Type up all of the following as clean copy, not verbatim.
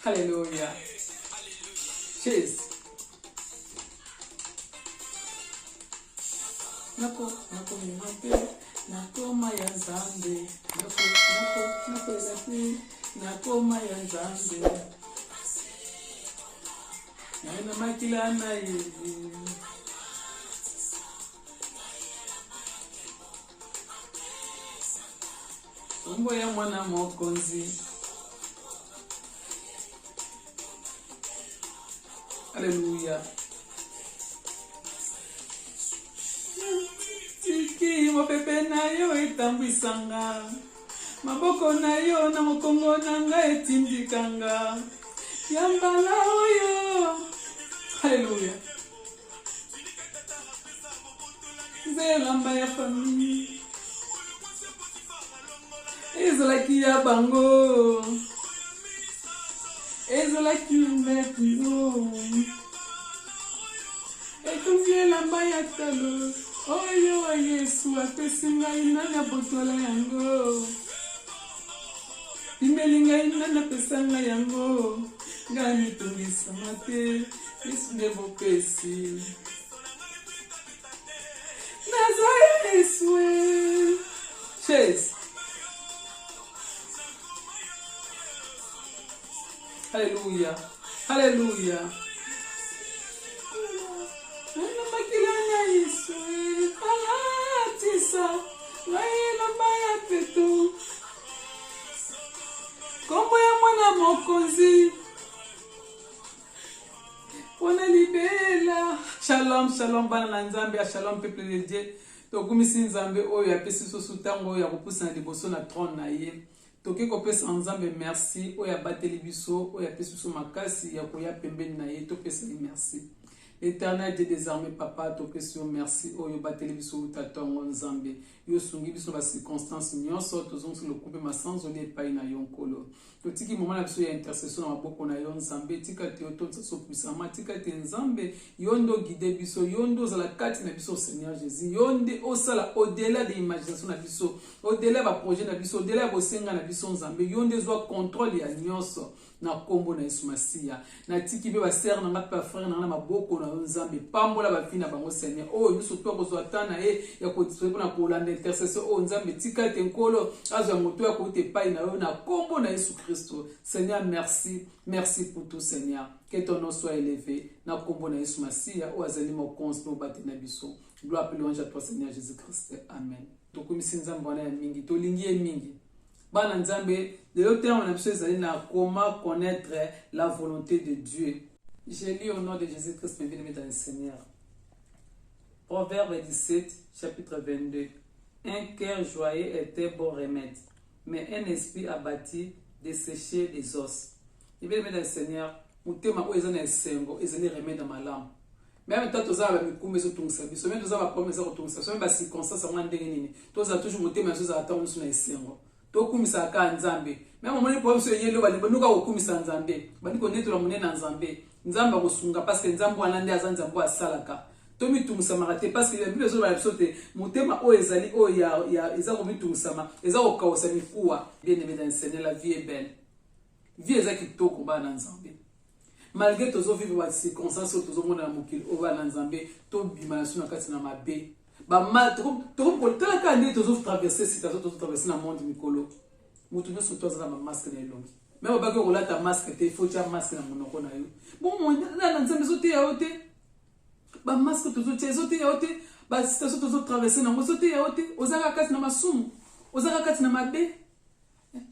Alléluia. Cheers. Nako mimate, nako maya nzambe, nako elati, nako maya nzambe. Naina makila na yevi. Umbo ya mwana mokonzi. Alléluia. Tiki mopepe na yo etambwisanga. Maboko na yo na mokongo na nga etindikanga. Yambala oyo. Alléluia. Zeramba ya famille. Ezolaki ya bango. Ezolaki metno. Ekonziela mbaya talo. Oyo Yesu apesi ngai nana botola yango. Imeli ngai nana pesa ngai yango. Ngai mitungisama te. Yesu nde bopesi. Naza Yesu. Cheers. Alléluia. Alléluia. Makilana Yesu. Alatisa. Laila baya petu. Kombo ya mwana mokonzi. Pona libela. Shalom, shalom bana na nzambe, shalom peuple de Dieu. Tokumisi nzambe oyo apesi soso tango oyo akopusa na liboso na trône na ye. Toke kopesa nzambe merci oyo abateli biso oyo apesi biso makasi ya koya pembeni na ye topesa merci. Éternel Dieu des armées papa topesi merci oyo bateli biso utatongo nzambe yo sungi biso ba circonstances nyonso tozongi le couper ma sans oli epai na yo nkolo. Totiki moment na biso ya intercession na maboko na yo nzambe tika te otonsa so puissant tika te nzambe yondo guider biso yondo zala kati na biso Seigneur Jésus yonde osala au-delà de l'imagination na biso au-delà ba projet na biso au-delà ba senga na biso nzambe yonde zwa contrôle ya nyonso na kombo na Yesu Masia na tiki be ba ser na ngapa frère na maboko na nzambe pambola ba fina bango Seigneur oh nous surtout ko atana ya ko distribuer na ko landa intercession oh nzambe tika te nkolo azwa moto ya ko te pai na yo na kombo na Yesu Christo. Seigneur merci merci pour tout Seigneur que ton nom soit élevé na kombo na Yesu Masia o azali mo constant bati na biso gloire et louange à toi Seigneur Jésus Christ amen. Tokumisi nzambe wana ya mingi tolingi mingi bana nzambe de l'autre terme on a besoin d'aller na comment connaître la volonté de Dieu. Je lis au nom de Jésus Christ mes bien-aimés dans le Seigneur. Proverbe 17 chapitre 22. Un cœur joyeux était bon remède, mais un esprit abattu desséché des os. Et bien, dans le Seigneur, nous avons un sengo, et un remède dans ma langue. Même quand nous avons un coup, tout ça, même nous avons un problème, tout ça, même si circonstance, on a un déni, tous avons toujours monté, mais nous avons un sengo. Tout comme ça, quand Nzambe, même au moment où nous sommes yellow, nous avons comme ça Nzambe, nous connaissons la monnaie Nzambe, Nzamba Rosunga, parce que Nzambo a landé à Nzambo à Salaka. Tomi tumusama raté parce que les besoins va sauter mutema o ezali o ya ezako mitumusama ezako kaosa mifuwa bien aimé dans le Seigneur la vie est belle vie ezaki toko ba na Nzambe malgré tozo vivre wa circonstances tozo mona mukili o ba na Nzambe to bima na suna kati na mabe ba mal to ko tala ka ndi tozo traverser situation tozo traverser na monde mikolo mutu nyo soto za ma masque na elongi même ba ko la ta masque te faut ta masque na monoko na yo bon mo na Nzambe sote ya ote ba masque tozote zote yaote ba situation tozo traverser na mozote yaote ozaka kati na masumu ozaka kati na mabe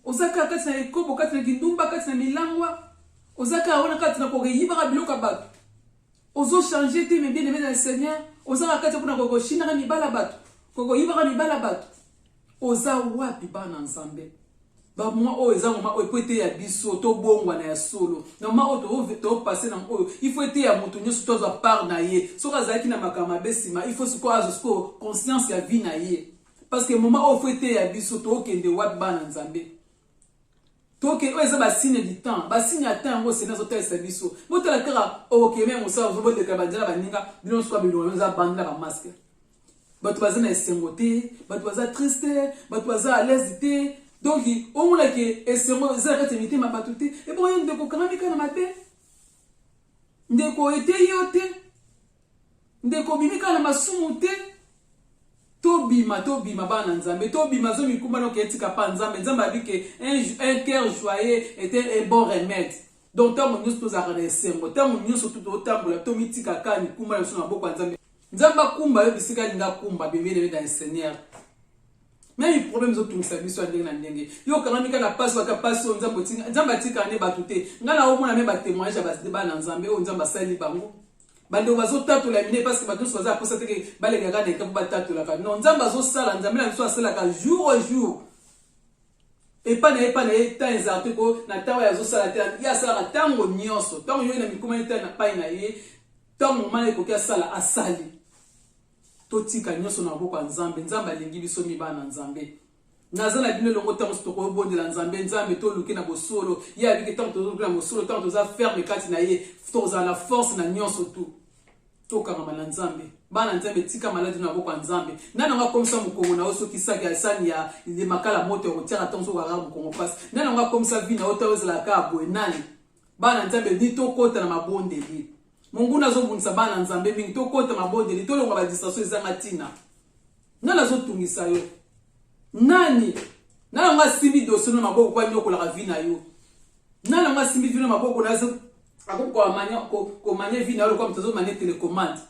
ozaka kati na ekobo kati na kindumba kati na milangwa ozaka ona kati na ko yiba biloka bato ozo changer te mais bien aimé dans le Seigneur ozaka kati kuna ko shina mi bala bato ko yiba mi bala bato oza wapi ba na Nzambe ba moi o eza mama o peut ya biso to bongwa na ya solo na ma o to passer na o il faut être ya mutu nyoso to za part na ye so kazaki na makama besima il faut se ko azo conscience ya vie na ye parce que mama o faut être ya biso to kende wat ba na Nzambe to ke o eza ba signe du temps ba signe ya temps ngo sena zo tesa biso boto la kera o ke même ça zo bote ka bandela baninga bino so ka bino za bandela ba masque bato baza na esengo te bato baza triste bato baza à l'aise te donc on a que esengo zaka temite mabatuté et bon yende ko kanamika na mabe ndeko ete yote ndeko bimika na masumu te tobima bana nzambe tobima zo mikuma no ketika pa nzambe nzambe abike un cœur joyeux était un bon remède donc tant nous tous à resengo tant nous surtout otambola to mitika ka mikuma na sona boko nzambe nzamba kumba yo bisika linga kumba bimele dans le Seigneur. Mais les problèmes sont tous les biso ndenge na ndenge yo kana mika na passe ka passe nzambo tinga nzamba tika ne batute ngala o mona me ba témoignage ba débat na nzambe o nzamba sali bango bando bazo tatu la mine parce que bato soza pour ça que bale gaga de ka ba tatu la ka non nzamba zo sala nzambe na biso asala ka jour au jour et pas na temps exact ko na tawa ya zo sala te ya sala tango nyonso tango yo na mikuma ita na pai na ye tango mane ko kia sala asali totika nyonso na boko nzambe nzambe alingi biso mibana nzambe nazana bino longo tango stoko bondela nzambe nzambe to luki na bosolo ya biki tango to luki na bosolo tango to za ferme kati na ye to za la force na nyonso tu to kanga na nzambe bana nzambe tika maladi na boko nzambe nana nga komisa mukongo na oso kisaki asani ya le makala moto ko tiara tango ko ga mukongo pass nana nga komisa vina ota la ka boenani bana nzambe ni to kota na mabondeli Mungu nazo bunisa bana nzambe mingi to kota mabondeli to longa ba distraction ezanga tina nana zo tungisa yo nani nana nga simbi doso na maboko kwa nyoko la vina yo nana nga simbi vina maboko nazo akoko amanya ko manye vina yo kwa mtazo manye telecommande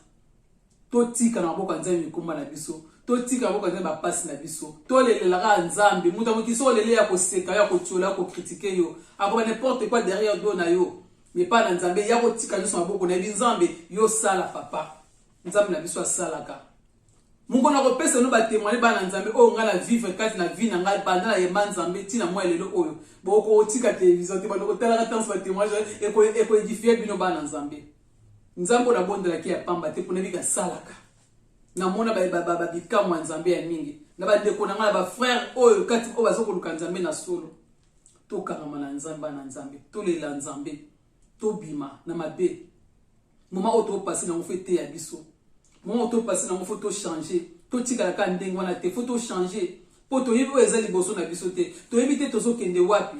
to tika na maboko nzambe mikumba na biso to tika maboko nzambe ba passe na biso to lelela ka nzambe muta mokiso lele ya ko seka ya ko tchola ko critiquer yo akoma n'importe quoi derrière dona yo mais pas dans nzambe ya ko tika biso maboko na nzambe yo sala papa nzambe na biso asalaka mungu na ko pesa no ba témoigner ba na nzambe o ngala vivre kati na vie na ngai banda na yemba nzambe tina mwa lelo oyo boko tika télévision te ba ko tala ka tanso ba témoignage e ko édifier bino ba na nzambe nzambe na bondela ki ya pamba te pona bika salaka na mona ba bika mwa nzambe ya mingi na ba deko na ngala ba frère oyo kati o bazoko luka nzambe na solo to kangama na nzambe na nzambe to lela nzambe to bima na mabe moment auto passer na mofete ya biso moment auto passer na mofete changer to tika ka ndenge wana te photo changer poto yebi ezali boso na biso te to yebi te tozo kende wapi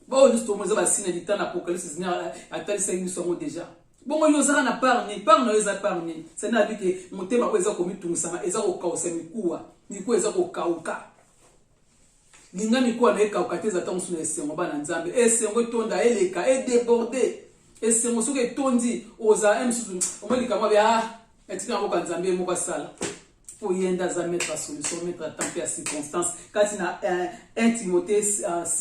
ba o juste moza ba sina di temps apocalypse zina atali sa biso ngo déjà bongo yo zara na parni na eza parni c'est na biki motema ko eza ko mitungisa eza ko kausa mikuwa mikuwa eza ko kauka linga mikuwa na ekauka te za tango suna esengo bana nzambe esengo tonda eleka e déborder esengo soke tondi oza msusu omolika mwa bia etika moko nzambe moko sala pour yenda za mettre solution mettre temps et circonstance quand na 1 Timothée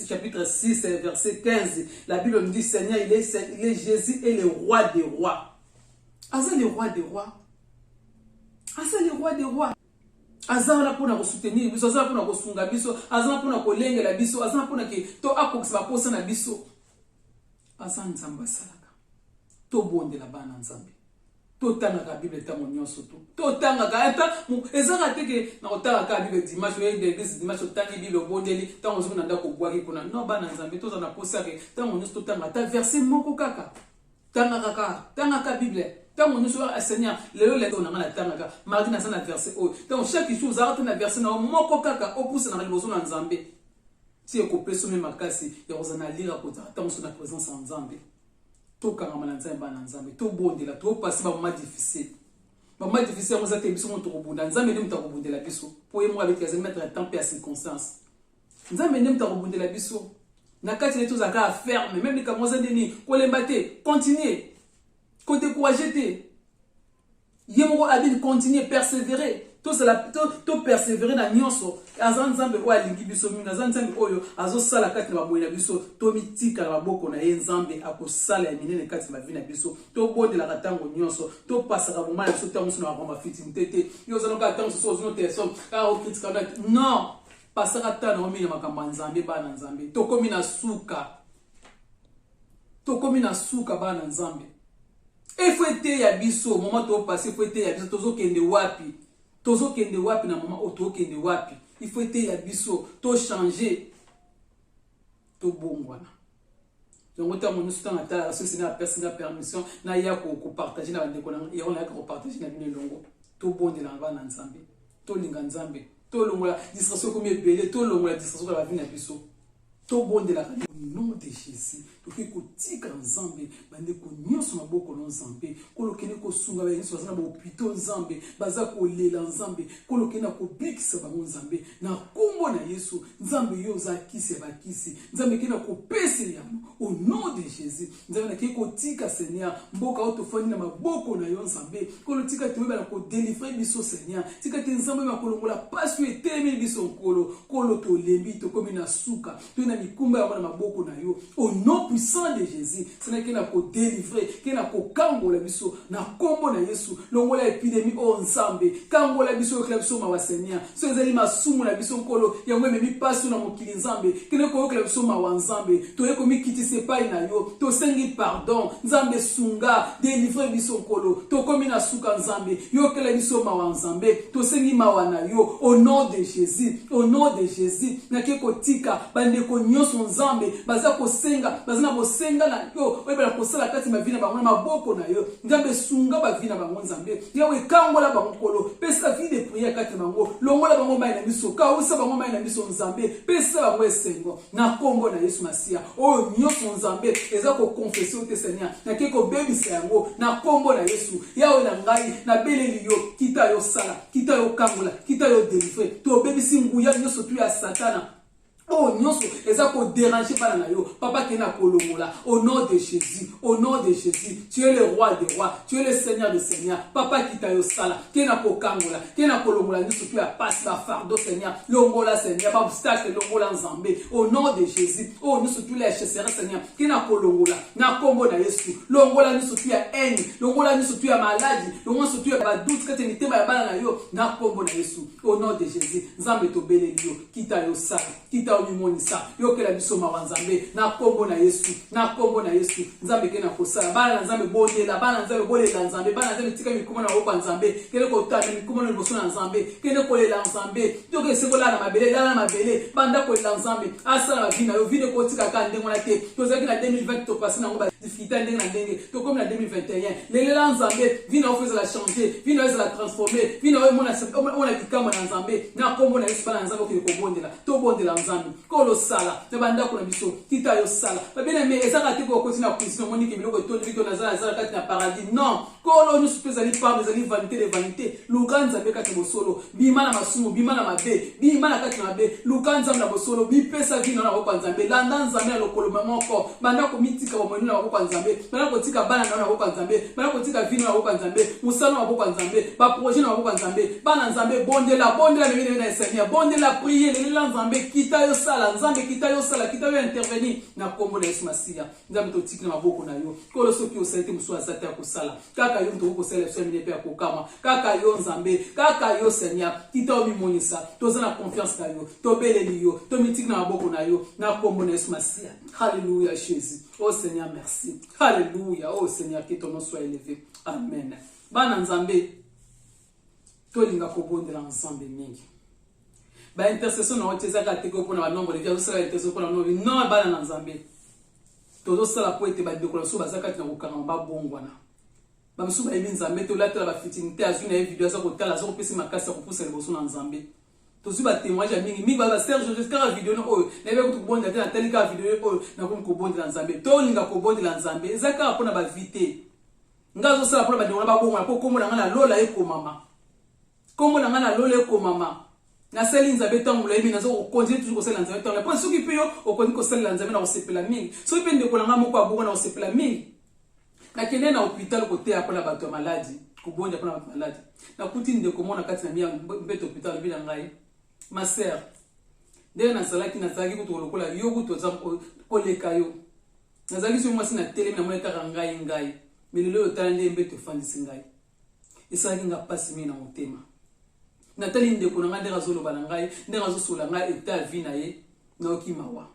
chapitre 6 verset 15 la Bible nous dit Seigneur il est Jésus est le roi des rois asa le roi des rois asa le roi des rois azana pona ko soutenir biso azana pona ko sunga biso azana pona ko lengela biso azana pona ke to akokisa ko sana biso azana nzamba salaka to bonde la bana nzambe to tanga ka Bible tango nyonso to tanga ka ata ezaka teke na otanga ka Bible dimanche et l'église dimanche tangi Bible bondeli tango zuna ndako bwaki kuna no bana nzambe to zana posake tango nyonso to tanga ta verset moko kaka tanga ka Bible tango nyonso Seigneur lelo le to na tanga ka mardi na sana verset o tango chaque jour za na verset na moko kaka opuse na liboso na nzambe si ekopeso me makasi ya kozana lira kota tango sona présence en nzambe to kangama na nzambe bana nzambe to bondela to passer ba moment difficile on zate biso moto kobunda nzambe ndi mutako bondela biso po yemo avec les mettre temps et circonstances nzambe ndi mutako bondela biso na kati leto zaka ferme même les kamoza ndeni ko lemba te continuer ko décourager te yemo abin continuer persévérer to persévérer na nyonso azan nzambe ko alingi biso mingi azan nzambe oyo azosala kati na baboye na biso to mitika na maboko na ye nzambe akosala ya minene kati na vie na biso to bondela tango nyonso to pasaka moment na biso tango sona ba fitimité te yo zanoka tango so zo téléphone ka o critique na non pasaka tango mina makamba nzambe bana nzambe to komi na suka bana nzambe efete ya biso moment to passer efete ya biso tozo kende wapi na moment auto kende wapi il faut être ya biso to changer to bongwana donc autant mon instant ata so sina personne permission na ya ko partager na bandeko na ya on a ko partager na bino longo to bondela bana nzambe to linga nzambe to longola distraction comme ebele to longola distraction la vie na biso to bonde la au nom de Jésus to ke kotika nzambe bande ko nyonso maboko no nzambe kolo kene ko sunga ba yesu bazana ba opito nzambe baza ko lela nzambe kolo kene ko bikisa ba nzambe na kombo na Yesu nzambe yo za kisi ba kisi nzambe kene ko pesi ya au nom de Jésus nzambe na ke kotika Seigneur mboka otofani na maboko na yo nzambe kolo tika tuwe ba ko délivrer biso Seigneur tika te nzambe ba kolongola pasu etemi biso kolo to lembi to komi na suka to na mikumba ya maboko na yo au nom puissant de Jésus c'est na kena ko délivrer kena ko kangola biso na kombo na Yesu longola épidémie o nzambe kangola biso kla biso ma Seigneur so ezali masumu na biso nkolo yango memi pasu na mokili nzambe kena ko kla biso ma nzambe to yeko mikitise pai na yo to sengi pardon nzambe sunga délivrer biso nkolo to komi na suka nzambe yo kla biso ma nzambe to sengi mawa na yo au nom de Jésus au nom de Jésus na keko tika bande ko nyonso nzambe baza ko senga bazana ko senga na yo oyebela ko sala kati mavina bango maboko na yo nzambe sunga bavina bango nzambe yawe kangola bango kolo pesa vie de prière kati bango longola bango mai na miso ka usa bango mai na miso nzambe pesa bango esengo na kombo na Yesu Masia o nyonso nzambe eza ko confesser au Seigneur na keko bebisa yango na kombo na Yesu yawe na ngai na beleli yo kita yo sala kita yo kangola kita yo délivrer to bebisi nguya nyonso tu ya satana oh nyonso eza ko déranger par na yo papa kena kolongola au nom de Jésus au nom de Jésus tu es le roi des rois tu es le seigneur des seigneurs papa kita yo sala kena ko kangola kena kolongola nyonso tu ya passe ba fardeau Seigneur longola Seigneur ba obstacle longola nzambe au nom de Jésus oh nyonso tu les chasseras Seigneur kena kolongola na kombo na Yesu longola nyonso tu ya haine longola nyonso tu ya maladie longola nyonso tu ya ba doute kati mitema ya bana na yo na kombo na Yesu au nom de Jésus nzambe to beleli yo kita yo sala kita mimonisa yokela biso mawanzambe na kombo na Yesu nzambe kena kosala bana nzambe bondela bana nzambe bolela nzambe bana nzambe tika mikuma na opa nzambe kele kotana mikuma na liboso na nzambe kele kolela nzambe toke sekola na mabele dala mabele banda kolela nzambe asala bavina yo vide kotika ka ndengo na te tozaki na 2020 to passer na ngo ba difficulté ndenge na ndenge to comme na 2021 lelela nzambe vina ofeza la changer vina ofeza la transformer vina ona bikama na nzambe na kombo na Yesu bana nzambe kele kobondela to bondela nzambe kolo sala na banda ko na biso kita yo sala babena me ezaka te ko continue na prison monique biloko to vito na zala kati na paradis non kolo nous supposali pas les vanité de vanité lukanza be kati bosolo bima na masumu bima na mabe bima na kati na mabe lukanza na bosolo bi pesa vino na ko nzambe landa nzambe na lokolo mamoko banda ko mitika ba monu na ko nzambe banda ko tika bana na ko nzambe banda ko tika vino na ko nzambe musalo na ko nzambe ba projet na ko nzambe bana nzambe bondela mene na Seigneur bondela prier le nzambe kita yo sala nzambe kita yo sala kita yo intervenir na kombo na Yesu Masia nzambe to tikina maboko na yo kolo soki o salite musu asata ya kusala kaka yo mto ko sala so mine pe akokama kaka yo nzambe kaka yo Seigneur kita o mimonisa toza na confiance na yo to beleli yo to mitikina maboko na yo na kombo na Yesu Masia alléluia Jésus oh Seigneur merci alléluia oh Seigneur que ton nom soit élevé amen bana nzambe to linga ko bondela nzambe mingi ba intercession na oteza ka teko pona ba nombre de vie osala intercession pona no non bana na nzambe tozo sala po ete ba décoration bazaka tina kokanga ba bongwana ba msuba yebi nzambe to latela ba fitinité azuna e video za kotala zo kopesa makasa kopusa liboso na nzambe tozo ba témoignage mingi ba Serge jusqu'à video no oyo na be kutubonda tena telika video oyo na ko bondela nzambe to linga ko bondela nzambe ezaka pona ba vite ngazo sala pona ba décoration ba bongwana ko komona ngana lola eko mama komona ngana lola eko mama na seli nzambe tangu la yebi nazo ko continuer toujours ko sela nzambe tangu la point soki pe yo o koni ko sela nzambe na ko sepela mingi soki pe ndeko langa moko abongo na ko sepela mingi na kende na hôpital ko te akola bato ya maladie ko bonja pona bato maladie na kuti ndeko mona kati na miya mbeto hôpital bi na ngai ma sœur de na salaki na zaki ko to lokola yo ko to za ko leka yo na zaki so mwasi na tele na moneka ngai melelo yo tande mbeto fandisi ngai isaki nga pasi mina motema natali ndeko na ngai ndeka zoloba na ngai ndeka zosola ngai eta vie na ye na okimawa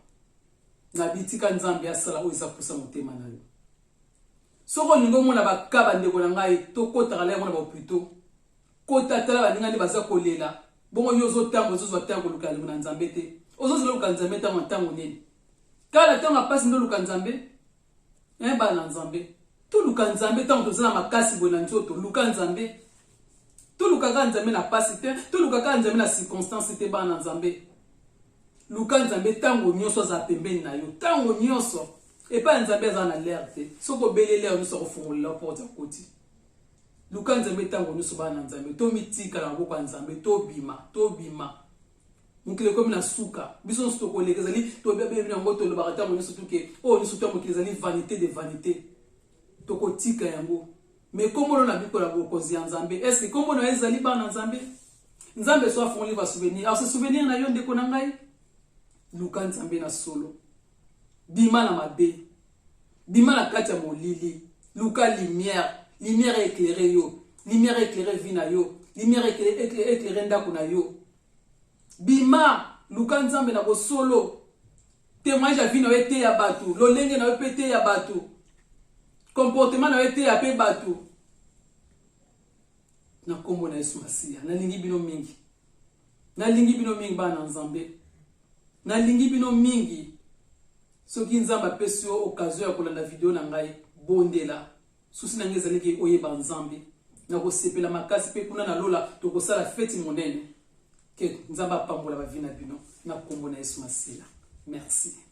na bitika nzambe asala o isa pusa motema na yo soko ningo mona bakaba ndeko na ngai to kota kala mona ba plutôt kota tala ba ninga ndi baza kolela bongo yozo tambo zozo tango lukali na nzambe te ozo luka nzambe tango nini kala tango pasi ndo luka nzambe ba na nzambe to luka nzambe tango tozana makasi bona nzoto luka nzambe to luka ka nzambe na pasi te to luka ka nzambe na circonstance te ba na nzambe luka nzambe tango nyonso za pembeni na yo tango nyonso et pas nzambe za na alerte soko belele on so kofungolela porte koti luka nzambe tango nyonso bana nzambe to mitika na boko nzambe to bima mukile komi na suka biso sto ko lekezali to bebe na ngoto lo bakata mo nyonso tuke o nyonso to mokezali vanité de vanité to ko tika yango mais comment on a vu que la bokozi nzambe est-ce que comment on a ezali bana nzambe nzambe so afongoli ba souvenir alors ce souvenir na yo ndeko na ngai luka nzambe na solo bima na mabe bima na kati ya molili luka lumière éclairée yo lumière éclairée vie na yo lumière éclairée ndako na yo bima luka nzambe na solo témoignage ya vie na yo te ya bato lolenge na yo pe te ya bato comportement na yo te ya pe bato na kombo na Yesu Masiya nalingi bino mingi bana nzambe nalingi bino mingi soki nzambe apesi yo occasion ya kolanda video na ngai bondela susi na ngai ezalaki oyeba nzambe na kosepela makasi pe kuna na lola tokosala feti monene ke nzambe apambola bavi na bino na kombo na Yesu Masiya merci.